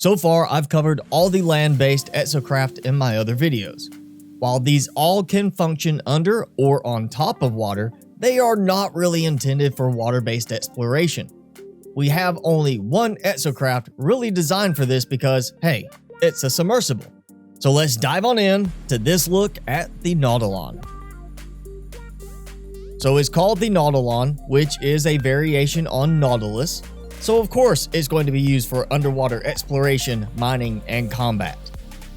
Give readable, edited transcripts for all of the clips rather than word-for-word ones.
So far, I've covered all the land-based Exocraft in my other videos. While these all can function under or on top of water, they are not really intended for water-based exploration. We have only one Exocraft really designed for this because, hey, it's a submersible. So let's dive on in to this look at the Nautilon. So it's called the Nautilon, which is a variation on Nautilus. So of course it's going to be used for underwater exploration, mining, and combat.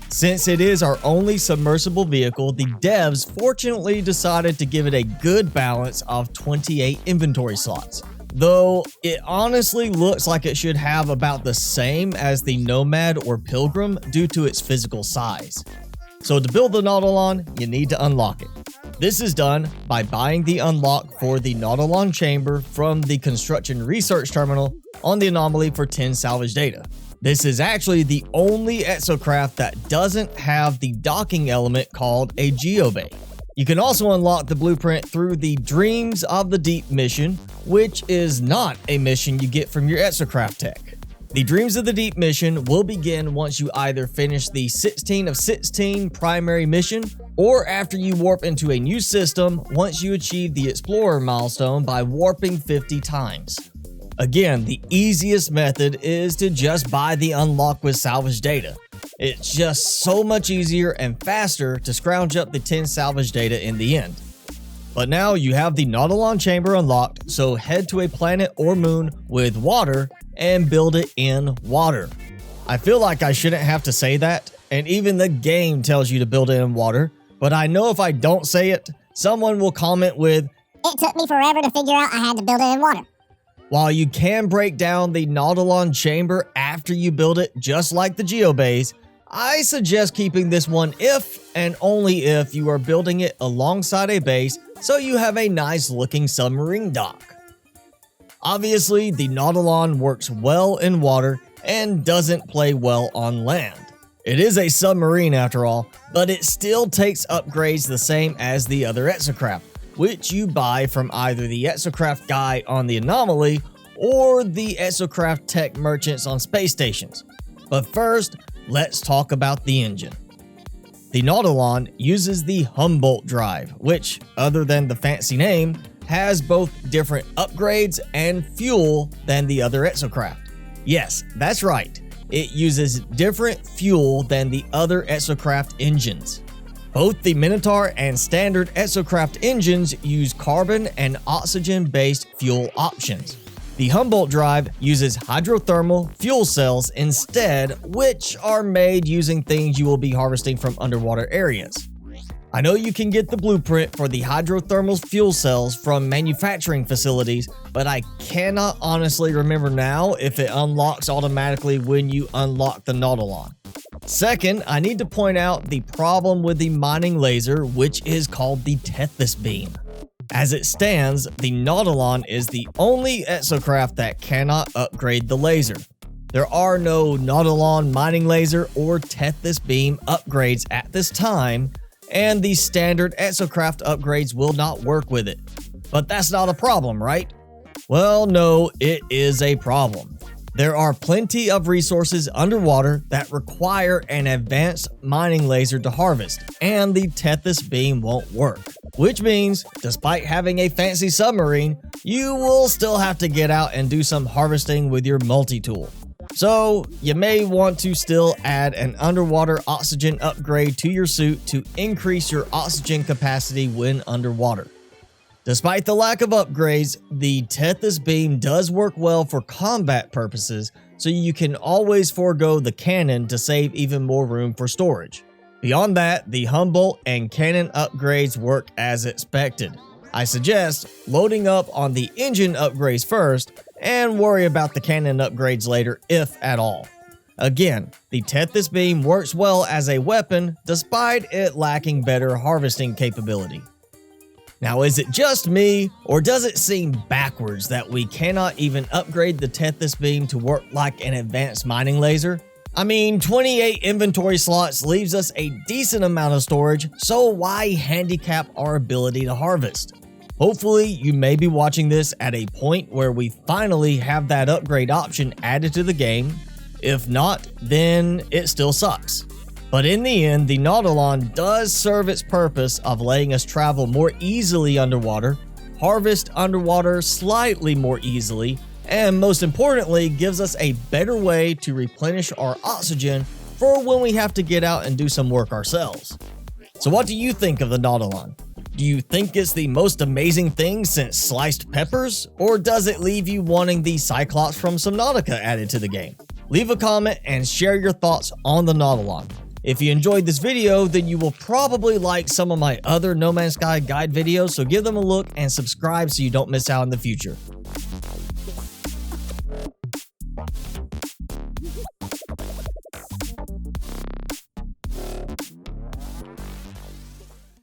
Since it is our only submersible vehicle, the devs fortunately decided to give it a good balance of 28 inventory slots. Though it honestly looks like it should have about the same as the Nomad or Pilgrim due to its physical size. So to build the Nautilon, you need to unlock it. This is done by buying the unlock for the Nautilon chamber from the construction research terminal on the anomaly for 10 salvage data. This is actually the only Exocraft that doesn't have the docking element called a geobay. You can also unlock the blueprint through the Dreams of the Deep mission, which is not a mission you get from your Exocraft tech. The Dreams of the Deep mission will begin once you either finish the 16 of 16 primary mission, or after you warp into a new system once you achieve the Explorer milestone by warping 50 times. Again, the easiest method is to just buy the unlock with salvage data. It's just so much easier and faster to scrounge up the 10 salvage data in the end. But now you have the Nautilon chamber unlocked, so head to a planet or moon with water and build it in water. I feel like I shouldn't have to say that, and even the game tells you to build it in water, but I know if I don't say it, someone will comment with, "It took me forever to figure out I had to build it in water." While you can break down the Nautilon chamber after you build it just like the geobays, I suggest keeping this one if and only if you are building it alongside a base so you have a nice looking submarine dock. Obviously, the Nautilon works well in water and doesn't play well on land. It is a submarine after all, but it still takes upgrades the same as the other Exocraft, which you buy from either the Exocraft guy on the anomaly or the Exocraft tech merchants on space stations. But first, let's talk about the engine. The Nautilon uses the Humboldt drive, which, other than the fancy name, has both different upgrades and fuel than the other Exocraft. Yes, that's right. It uses different fuel than the other Exocraft engines. Both the Minotaur and standard Exocraft engines use carbon and oxygen-based fuel options. The Humboldt drive uses hydrothermal fuel cells instead, which are made using things you will be harvesting from underwater areas. I know you can get the blueprint for the hydrothermal fuel cells from manufacturing facilities, but I cannot honestly remember now if it unlocks automatically when you unlock the Nautilon. Second, I need to point out the problem with the mining laser, which is called the Tethys beam. As it stands, the Nautilon is the only Exocraft that cannot upgrade the laser. There are no Nautilon mining laser or Tethys beam upgrades at this time, and the standard Exocraft upgrades will not work with it. But that's not a problem, right? Well, no, it is a problem. There are plenty of resources underwater that require an advanced mining laser to harvest, and the Tethys beam won't work. Which means, despite having a fancy submarine, you will still have to get out and do some harvesting with your multi-tool. So, you may want to still add an underwater oxygen upgrade to your suit to increase your oxygen capacity when underwater. Despite the lack of upgrades, the Tethys beam does work well for combat purposes, so you can always forego the cannon to save even more room for storage. Beyond that, the Humboldt and cannon upgrades work as expected. I suggest loading up on the engine upgrades first and worry about the cannon upgrades later if at all. Again, the Tethys beam works well as a weapon despite it lacking better harvesting capability. Now, is it just me, or does it seem backwards that we cannot even upgrade the Tethys beam to work like an advanced mining laser? I mean, 28 inventory slots leaves us a decent amount of storage, so why handicap our ability to harvest? Hopefully, you may be watching this at a point where we finally have that upgrade option added to the game, If not, then it still sucks. But in the end, the Nautilon does serve its purpose of letting us travel more easily underwater, harvest underwater slightly more easily, and most importantly, gives us a better way to replenish our oxygen for when we have to get out and do some work ourselves. So what do you think of the Nautilon? Do you think it's the most amazing thing since sliced peppers, or does it leave you wanting the Cyclops from Subnautica added to the game? Leave a comment and share your thoughts on the Nautilon. If you enjoyed this video, then you will probably like some of my other No Man's Sky guide videos, so give them a look and subscribe so you don't miss out in the future.